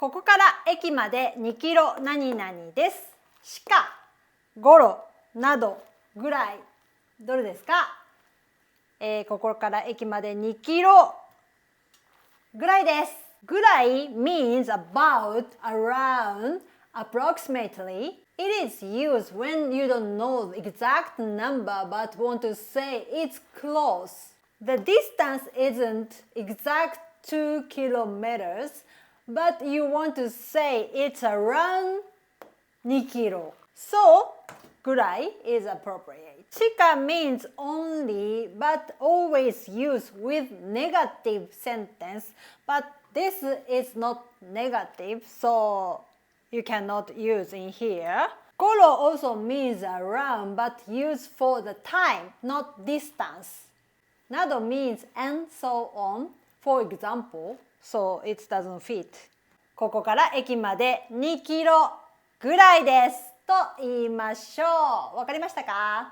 ここから駅まで2キロ何々です。しか、ごろ、など、ぐらい。どれですか？ここから駅まで2キロぐらいです。ぐらい means about, around, approximately. It is used when you don't know the exact number but want to say it's close. The distance isn't exact 2 kilometers, but you want to say it's around 2 kilo. So, ぐらい is appropriate. しか means only, but always used with negative sentence. But this is not negative, so you cannot use in here. ごろ also means around, but used for the time, not distance. など means and so on. For example, so it doesn't fit. ここから駅まで2キロぐらいですと言いましょう。わかりましたか？